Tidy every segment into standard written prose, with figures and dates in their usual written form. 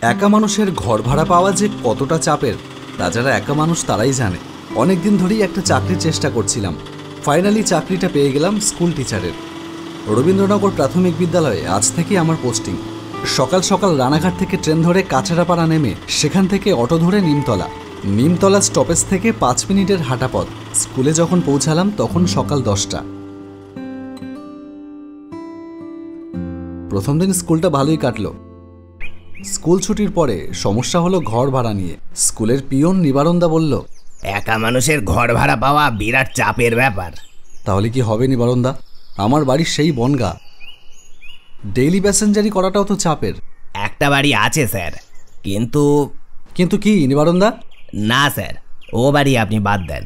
একা মানুষের ঘর ভাড়া পাওয়া যে কতটা চাপের তা যারা একা মানুষ তারাই জানে। অনেকদিন ধরেই একটা চাকরির চেষ্টা করছিলাম, ফাইনালি চাকরিটা পেয়ে গেলাম স্কুল টিচারের। রবীন্দ্রনগর প্রাথমিক বিদ্যালয়ে আজ থেকেই আমার পোস্টিং। সকাল সকাল রানাঘাট থেকে ট্রেন ধরে কাছাড়াপাড়া নেমে সেখান থেকে অটো ধরে নিমতলা স্টপেজ থেকে 5 মিনিটের হাঁটা পথ। স্কুলে যখন পৌঁছালাম তখন সকাল 10টা। প্রথম দিন স্কুলটা ভালোই কাটলো। স্কুল ছুটির পরে সমস্যা হলো ঘর ভাড়া নিয়ে। স্কুলের পিয়ন নিবারণদা বলল, একা মানুষের ঘর ভাড়া পাওয়া বিরাট চাপের ব্যাপার। তাহলে কি হবে নিবারণদা? আমার বাড়ি সেই বনগা, ডেইলি প্যাসেঞ্জারি করাটাও তো চাপের। একটা বাড়ি আছে স্যার, কিন্তু কি নিবারণদা? না স্যার, ও বাড়ি আপনি বাদ দেন।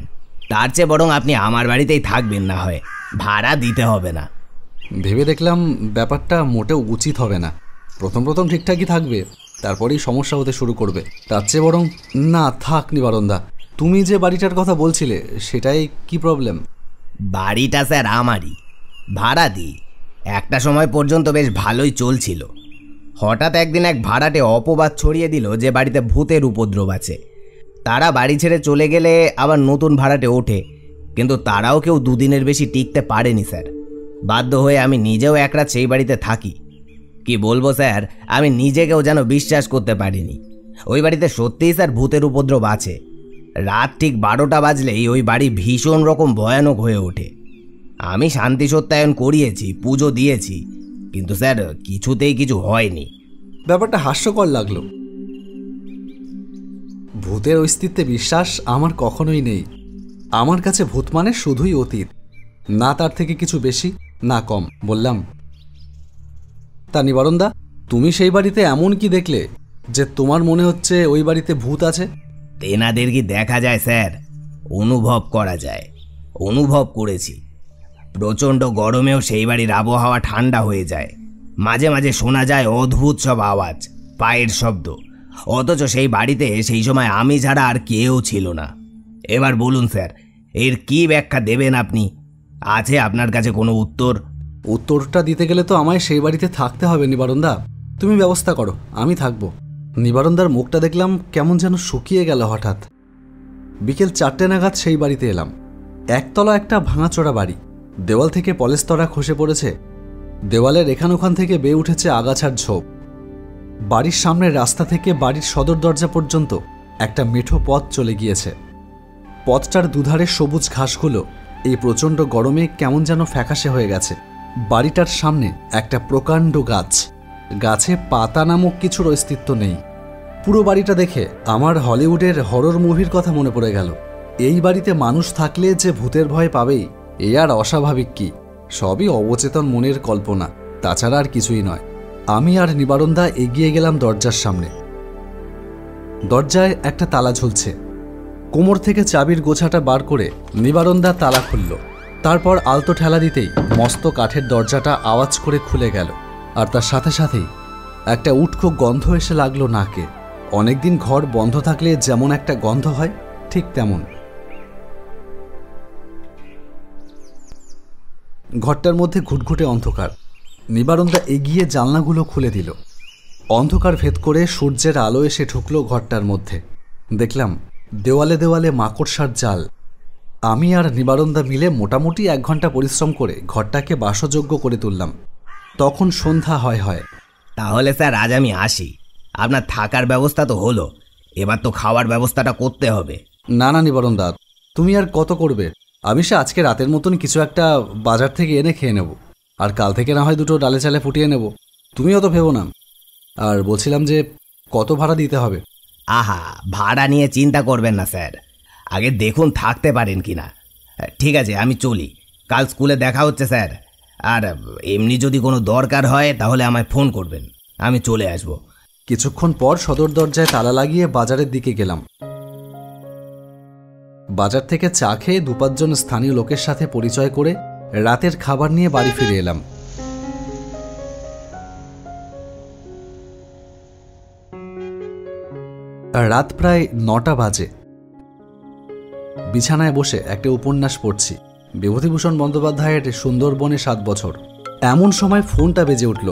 তার চেয়ে বরং আপনি আমার বাড়িতেই থাকবেন, না হয় ভাড়া দিতে হবে না। ভেবে দেখলাম ব্যাপারটা মোটেও উচিত হবে না। প্রথম ঠিকঠাকই থাকবে, তারপরেই সমস্যা হতে শুরু করবে। তার চেয়ে বরং না থাক নিবারণদা। তুমি যে বাড়িটার কথা বলছিলে সেটাই কি প্রবলেম? বাড়িটা স্যার আমারই, ভাড়া দিই। একটা সময় পর্যন্ত বেশ ভালোই চলছিল। হঠাৎ একদিন এক ভাড়াটে অপবাদ ছড়িয়ে দিল যে বাড়িতে ভূতের উপদ্রব আছে। তারা বাড়ি ছেড়ে চলে গেলে আবার নতুন ভাড়াটে ওঠে, কিন্তু তারাও কেউ দুদিনের বেশি টিকতে পারেনি স্যার। বাধ্য হয়ে আমি নিজেও এক রাত সেই বাড়িতে থাকি। কি বলবো স্যার, আমি নিজেকেও যেন বিশ্বাস করতে পারিনি। ওই বাড়িতে সত্যিই স্যার ভূতের উপদ্রব আছে। রাত ঠিক 12টা বাজলেই ওই বাড়ি ভীষণ রকম ভয়ানক হয়ে ওঠে। আমি শান্তি সত্যায়ন করিয়েছি, পুজো দিয়েছি, কিন্তু স্যার কিছুতেই কিছু হয়নি। ব্যাপারটা হাস্যকর লাগলো। ভূতের অস্তিত্বে বিশ্বাস আমার কখনোই নেই। আমার কাছে ভূত মানে শুধুই অতীত, না তার থেকে কিছু বেশি না কম। বললাম, তা নিবারণদা, তুমি সেই বাড়িতে এমন কি দেখলে যে তোমার মনে হচ্ছে ওই বাড়িতে ভূত আছে? তেনাদের কি দেখা যায় স্যার? অনুভব করা যায়। অনুভব করেছি। প্রচণ্ড গরমেও সেই বাড়ির আবহাওয়া ঠান্ডা হয়ে যায়। মাঝে মাঝে শোনা যায় অদ্ভুত সব আওয়াজ, পায়ের শব্দ। অথচ সেই বাড়িতে সেই সময় আমি ছাড়া আর কেউ ছিল না। এবার বলুন স্যার, এর কি ব্যাখ্যা দেবেন আপনি? আছে আপনার কাছে কোনো উত্তর? উত্তরটা দিতে গেলে তো আমায় সেই বাড়িতে থাকতে হবে নিবারণদা। তুমি ব্যবস্থা করো, আমি থাকবো। নিবারণদার মুখটা দেখলাম কেমন যেন শুকিয়ে গেল হঠাৎ। বিকেল 4টে নাগাদ সেই বাড়িতে এলাম। একতলা একটা ভাঙাচোরা বাড়ি, দেওয়াল থেকে পলেস্তরা খসে পড়েছে। দেওয়ালের এখান ওখান থেকে বেয়ে উঠেছে আগাছার ঝোপ। বাড়ির সামনের রাস্তা থেকে বাড়ির সদর দরজা পর্যন্ত একটা মেঠো পথ চলে গিয়েছে। পথটার দুধারে সবুজ ঘাসগুলো এই প্রচণ্ড গরমে কেমন যেন ফ্যাকাশে হয়ে গেছে। বাড়িটার সামনে একটা প্রকাণ্ড গাছ, গাছে পাতা নামক কিছুর অস্তিত্ব নেই। পুরো বাড়িটা দেখে আমার হলিউডের হরর মুভির কথা মনে পড়ে গেল। এই বাড়িতে মানুষ থাকলে যে ভূতের ভয় পাবেই, এ আর অস্বাভাবিক কি? সবই অবচেতন মনের কল্পনা, তাছাড়া আর কিছুই নয়। আমি আর নিবারণদা এগিয়ে গেলাম দরজার সামনে। দরজায় একটা তালা ঝুলছে। কোমর থেকে চাবির গোছাটা বার করে নিবারণদা তালা খুলল। তারপর আলতো ঠেলা দিতেই মস্ত কাঠের দরজাটা আওয়াজ করে খুলে গেল। আর তার সাথে সাথেই একটা উটকো গন্ধ এসে লাগলো নাকে। অনেকদিন ঘর বন্ধ থাকলে যেমন একটা গন্ধ হয়, ঠিক তেমন। ঘরটার মধ্যে ঘুটঘুটে অন্ধকার। নিবারণদা এগিয়ে জানলাগুলো খুলে দিল। অন্ধকার ভেদ করে সূর্যের আলো এসে ঢুকলো ঘরটার মধ্যে। দেখলাম দেওয়ালে দেওয়ালে মাকড়সার জাল। আমি আর নিবারণদা মিলে মোটামুটি 1 ঘন্টা পরিশ্রম করে ঘরটাকে বাসযোগ্য করে তুললাম। তখন সন্ধ্যা হয়। তাহলে স্যার আজ আমি আসি। আপনার থাকার ব্যবস্থা তো হলো, এবার তো খাওয়ার ব্যবস্থাটা করতে হবে। না নিবারণদা, তুমি আর কত করবে? আমি সে আজকে রাতের মতন কিছু একটা বাজার থেকে এনে খেয়ে নেব, আর কাল থেকে না হয় 2টো ডালে চালে ফুটিয়ে নেব। তুমি অত ভেবো না। আর বলছিলাম যে কত ভাড়া দিতে হবে? আহা, ভাড়া নিয়ে চিন্তা করবেন না স্যার, আগে দেখুন থাকতে পারেন কিনা। ঠিক আছে, আমি চলি। কাল স্কুলে দেখা হচ্ছে স্যার। আর এমনি যদি কোনো দরকার হয় তাহলে আমায় ফোন করবেন, আমি চলে আসব। কিছুক্ষণ পর সদর দরজায় তালা লাগিয়ে বাজারের দিকে গেলাম। বাজার থেকে চা খেয়ে 2-5 জন স্থানীয় লোকের সাথে পরিচয় করে রাতের খাবার নিয়ে বাড়ি ফিরে এলাম। রাত প্রায় 9টা বাজে। বিছানায় বসে একটা উপন্যাস পড়ছি, বিভূতিভূষণ বন্দ্যোপাধ্যায়ের সুন্দরবনে 7 বছর। এমন সময় ফোনটা বেজে উঠল।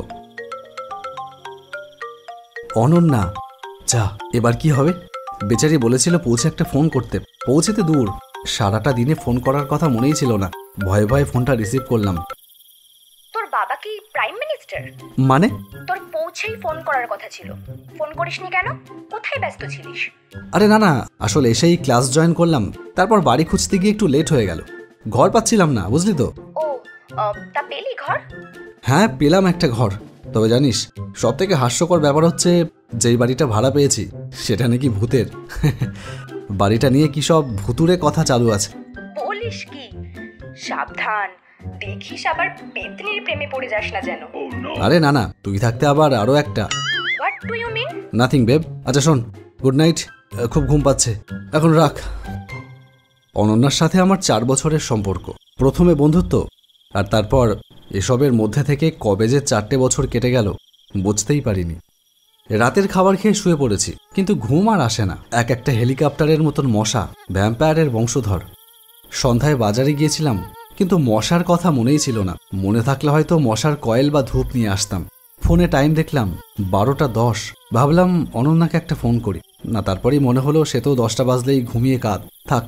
অনন্যা, যা, এবার কি হবে? বেচারি বলেছিল পৌঁছে একটা ফোন করতে, পৌঁছেতে দূর, সারাটা দিনে ফোন করার কথা মনেই ছিল না। ভয়ে ভয়ে ফোনটা রিসিভ করলাম। তোর বাবা কি প্রাইম মিনিস্টার? মানে? তোর পৌঁছেই ফোন করার কথা ছিল, ফোন করিসনি কেন? কোথায় ব্যস্ত ছিলিস? আরে না না, আসলে এসেই ক্লাস জয়েন করলাম, তারপর বাড়ি খুঁজতে গিয়ে একটু লেট হয়ে গেল, ঘর পাচ্ছিলাম না, বুঝলি তো। ও, তা পেলি ঘর? হ্যাঁ, পেলাম একটা ঘর। তবে জানিস, সব থেকে হাস্যকর ব্যাপার হচ্ছে, যেই বাড়িটা ভাড়া পেয়েছি সেটা নাকি ভূতের। বাড়িটা নিয়ে কি সব ভুতুরে কথা চালু আছে। বলিস কি? সাবধান, দেখিস আবার পেতনির প্রেমে পড়ে যাস না যেন। আরে না না, তুই থাকতে আবার আরো একটা। What do you mean? Nothing babe. আচ্ছা শোন, গুড নাইট, খুব ঘুম পাচ্ছে, এখন রাখ। অনন্যার সাথে আমার 4 বছরের সম্পর্ক, প্রথমে বন্ধুত্ব, আর তারপর এসবের মধ্যে থেকে কবে যে 4টে বছর কেটে গেল বুঝতেই পারিনি। রাতের খাবার খেয়ে শুয়ে পড়েছি, কিন্তু ঘুম আর আসে না। একটা হেলিকপ্টারের মতন মশা, ভ্যাম্পায়ারের বংশধর। সন্ধ্যায় বাজারে গিয়েছিলাম, কিন্তু মশার কথা মনেই ছিল না। মনে থাকলে হয়তো মশার কয়েল বা ধূপ নিয়ে আসতাম। ফোনে টাইম দেখলাম 12টা 10। ভাবলাম অনন্যাকে একটা ফোন করি, না তারপরেই মনে হলো সে তো 10টা বাজলেই ঘুমিয়ে কাঁদ, থাক,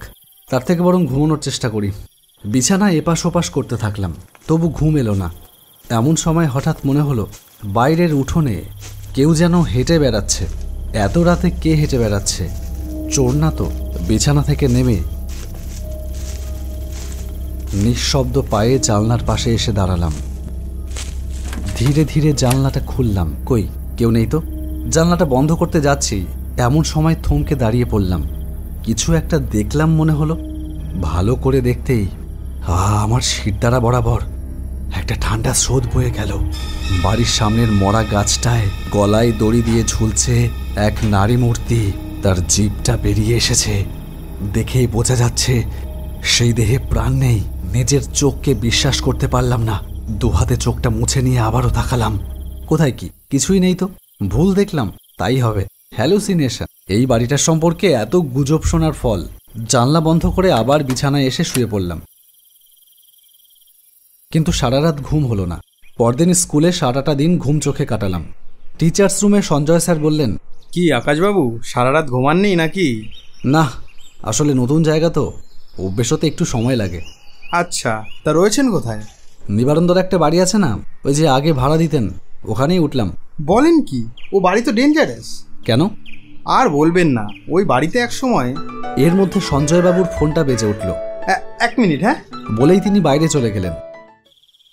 তার থেকে বরং ঘুমানোর চেষ্টা করি। বিছানায় এপাশ ওপাশ করতে থাকলাম, তবু ঘুম এলো না। এমন সময় হঠাৎ মনে হলো বাইরের উঠোনে কেউ যেন হেঁটে বেড়াচ্ছে। এত রাতে কে হেঁটে বেড়াচ্ছে? চোর না তো? বিছানা থেকে নেমে নিঃশব্দ পায়ে জানলার পাশে এসে দাঁড়ালাম। ধীরে ধীরে জানলাটা খুললাম, কই কেউ নেই তো। জানলাটা বন্ধ করতে যাচ্ছি, এমন সময় থমকে দাঁড়িয়ে পড়লাম। কিছু একটা দেখলাম মনে হলো। ভালো করে দেখতেই আমার শিরদাঁড়া বরাবর একটা ঠান্ডা স্রোত বয়ে গেল। বাড়ির সামনের মরা গাছটায় গলায় দড়ি দিয়ে ঝুলছে এক নারী মূর্তি। তার জিভটা বেরিয়ে এসেছে, দেখেই বোঝা যাচ্ছে সেই দেহে প্রাণ নেই। নিজের চোখকে বিশ্বাস করতে পারলাম না। দুহাতে চোখটা মুছে নিয়ে আবারও তাকালাম, কোথায় কি? কিছুই নেই তো। ভুল দেখলাম, তাই হবে, হ্যালুসিনেশন। এই বাড়িটার সম্পর্কে এত গুজব শোনার ফল। জানলা বন্ধ করে আবার বিছানায় এসে শুয়ে পড়লাম, কিন্তু সারা রাত ঘুম হলো না। পরদিন স্কুলে সারাটা দিন ঘুম চোখে কাটালাম। টিচার্স রুমে সঞ্জয় স্যার বললেন, কি আকাশবাবু, সারা রাত ঘুমাননি নাকি? না, আসলে নতুন জায়গা তো, অভ্যেস হতে একটু সময় লাগে। আচ্ছা, তা রয়েছেন কোথায়? নিবারণদর একটা বাড়ি আছে না, ওই যে আগে ভাড়া দিতেন, ওখানেই উঠলাম। বলেন কি? ও বাড়ি তো ডেঞ্জারাস। কেন? আর বলবেন না, ওই বাড়িতে এক সময়। এর মধ্যে সঞ্জয়বাবুর ফোনটা বেজে উঠল। এক মিনিট, হ্যাঁ। বলেই তিনি বাইরে চলে গেলেন।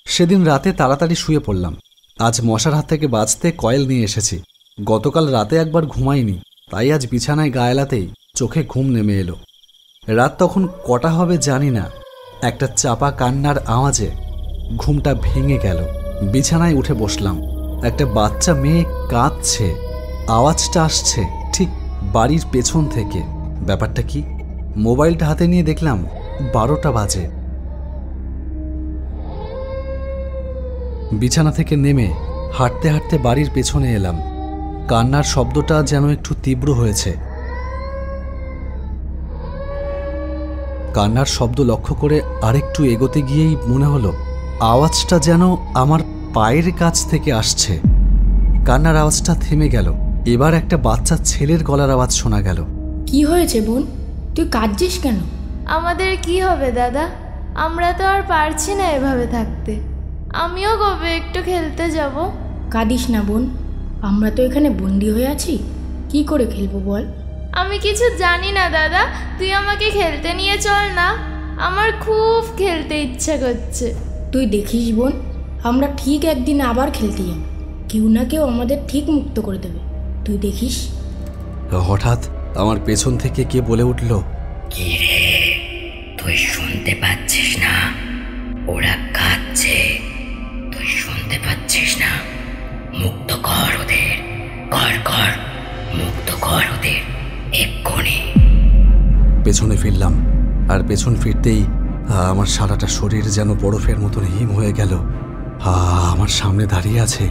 সেদিন রাতে তাড়াতাড়ি শুয়ে পড়লাম। আজ মশার হাত থেকে বাঁচতে কয়েল নিয়ে এসেছি। গতকাল রাতে একবার ঘুমাইনি, তাই আজ বিছানায় গা এলাতেই চোখে ঘুম নেমে এলো। রাত তখন কটা হবে জানি না, একটা চাপা কান্নার আওয়াজে ঘুমটা ভেঙে গেল। বিছানায় উঠে বসলাম। একটা বাচ্চা মেয়ে কাঁদছে। আওয়াজটা আসছে ঠিক বাড়ির পেছন থেকে। ব্যাপারটা কি? মোবাইলটা হাতে নিয়ে দেখলাম 12টা বাজে। বিছানা থেকে নেমে হাঁটতে হাঁটতে বাড়ির পেছনে এলাম। কান্নার শব্দটা যেন একটু তীব্র হয়েছে। কান্নার শব্দ লক্ষ্য করে আরেকটু এগোতে গিয়েই মনে হলো আওয়াজটা যেন আমার পায়ের কাছ থেকে আসছে। কান্নার আওয়াজটা থেমে গেল। এবার একটা বাচ্চা ছেলের গলার আওয়াজ শোনা গেল। কি হয়েছে বোন, তুই কাঁদছিস কেন? আমাদের কি হবে দাদা, আমরা তো আর পারছি না এভাবে থাকতে। আমিও কবে একটু খেলতে যাব। কাঁদিস না বোন, আমরা তো এখানে বন্দি হয়ে আছি, কি করে খেলবো বল? আমি কিছু জানি না দাদা, তুই আমাকে খেলতে নিয়ে চল না, আমার খুব খেলতে ইচ্ছা করছে। তুই দেখিস বোন, আমরা ঠিক একদিন আবার খেলতে যাব, কেউ না কেউ আমাদের ঠিক মুক্ত করে দেবে, তুই দেখিস। হঠাৎ আমার পেছন থেকে কে বলে উঠল, কি রে, তুই শুনতে পাচ্ছিস না? ওরা কাঁদছে, তুই শুনতে পাচ্ছিস না? মুক্ত কর ওদের, কর মুক্ত কর ওদের এক্ষুনি। পেছনে ফিরলাম, আর পেছন ফিরতেই আমার সারাটা শরীর যেন বরফের মতন হিম হয়ে গেল। আমার সামনে দাঁড়িয়ে আছে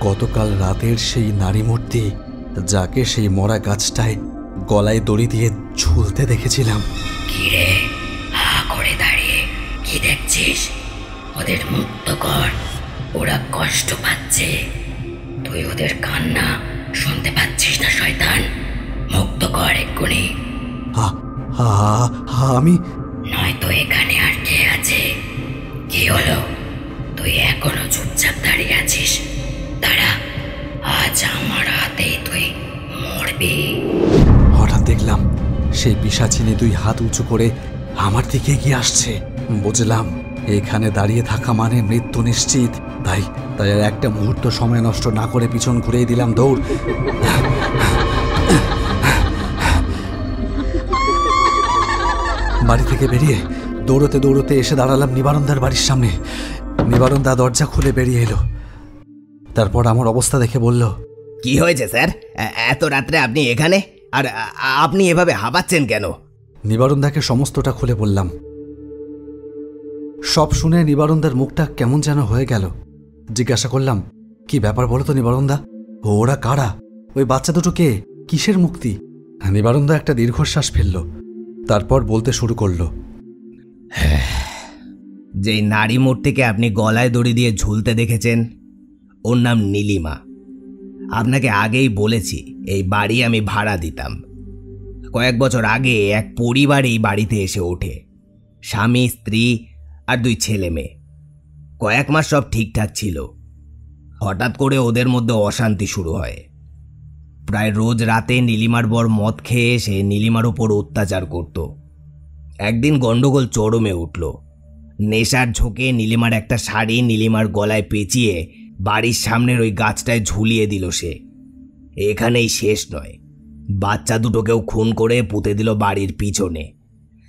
গতকাল রাতের সেই নারী মূর্তি, যাকে সেই মরা গাছটায় গলায় দড়ি দিয়ে ঝুলতে দেখেছিলাম। কি রে, হা করে দাঁড়িয়ে কি দেখছিস? ওদের মুক্ত কর, ওরা কষ্ট পাচ্ছে। তুই ওদের কান্না শুনতে পাচ্ছিস না শয়তান? এক্ষুনি, আমি নয়তো এখানে আর কে আছে? কি হলো, তুই এখনো চুপচাপ দাঁড়িয়ে আছিস? দাঁড়া, আজ আমার হাতেই তুই মরবি। হঠাৎ দেখলাম সেই পিশাচিনী 2 হাত উঁচু করে আমার দিকে এগিয়ে আসছে। বুঝলাম এখানে দাঁড়িয়ে থাকা মানে মৃত্যু নিশ্চিত। তাই তাই আর একটা মুহূর্ত সময় নষ্ট না করে পিছন ঘুরিয়ে দিলাম দৌড়। বাড়ি থেকে বেরিয়ে দৌড়তে দৌড়তে এসে দাঁড়ালাম নিবারণদার বাড়ির সামনে। নিবারণদা দরজা খুলে বেরিয়ে এলো। তারপর আমার অবস্থা দেখে বলল, কি হয়েছে স্যার? এত রাত্রে আপনি এখানে? আর আপনি এভাবে হাঁপাচ্ছেন কেন? নিবারণদাকে সমস্তটা খুলে বললাম। সব শুনে নিবারণদার মুখটা কেমন যেন হয়ে গেল। জিজ্ঞাসা করলাম, কি ব্যাপার বলো তো নিবারণদা? ওরা কারা? ওই বাচ্চা দুটো কে? কিসের মুক্তি? নিবারণদা একটা দীর্ঘশ্বাস ফেলল। তারপর বলতে শুরু করলো, যেই নারী মূর্তিকে আপনি গলায় দড়ি দিয়ে ঝুলতে দেখেছেন, ওর নাম নীলিমা। আপনাকে আগেই বলেছি এই বাড়ি আমি ভাড়া দিতাম। কয়েক বছর আগে এক পরিবার এই বাড়িতে এসে ওঠে, স্বামী, স্ত্রী আর 2 ছেলে মেয়ে। কয়েক মাস সব ঠিকঠাক ছিল। হঠাৎ করে ওদের মধ্যে অশান্তি শুরু হয়। প্রায় রোজ রাতে নীলিমার বর মদ খেয়ে এসে নীলিমার ওপর অত্যাচার করত। একদিন গন্ডগোল চরমে উঠল। নেশার ঝোঁকে নীলিমার একটা শাড়ি নীলিমার গলায় পেঁচিয়ে বাড়ির সামনের ওই গাছটায় ঝুলিয়ে দিল সে। এখানেই শেষ নয়, বাচ্চা দুটোকেও খুন করে পুঁতে দিল বাড়ির পিছনে।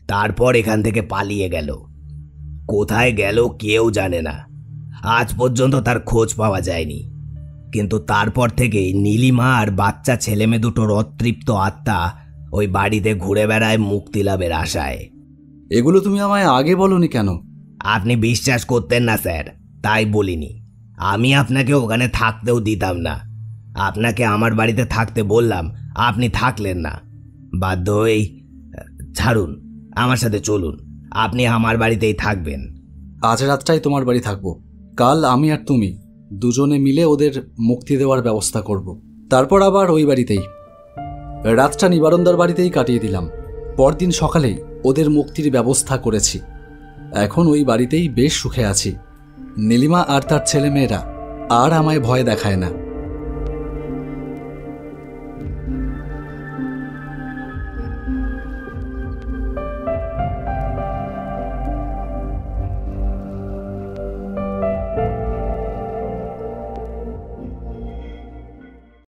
তারপর এখান থেকে পালিয়ে গেল। কোথায় গেল কেউ জানে না। আজ পর্যন্ত তার খোঁজ পাওয়া যায়নি। কিন্তু তারপর থেকেই নীলিমা আর বাচ্চা ছেলেমেয়ে দুটোর অতৃপ্ত আত্মা ওই বাড়িতে ঘুরে বেড়ায় মুক্তি লাভের আশায়। এগুলো তুমি আমায় আগে বলনি কেন? আপনি বিশ্বাস করতেন না স্যার, তাই বলিনি। আমি আপনাকে ওখানে থাকতেও দিতাম না। আপনাকে আমার বাড়িতে থাকতে বললাম, আপনি থাকলেন না। বাধ্য হয়েই ছাড়ুন, আমার সাথে চলুন, আপনি আমার বাড়িতেই থাকবেন। আজ রাতটাই তোমার বাড়ি থাকবো। কাল আমি আর তুমি দুজনে মিলে ওদের মুক্তি দেওয়ার ব্যবস্থা করব। তারপর আবার ওই বাড়িতেই। রাতটা নিবারণদার বাড়িতেই কাটিয়ে দিলাম। পরদিন সকালেই ওদের মুক্তির ব্যবস্থা করেছি। এখন ওই বাড়িতেই বেশ সুখে আছি। নীলিমা আর তার ছেলেমেয়েরা আর আমায় ভয় দেখায় না।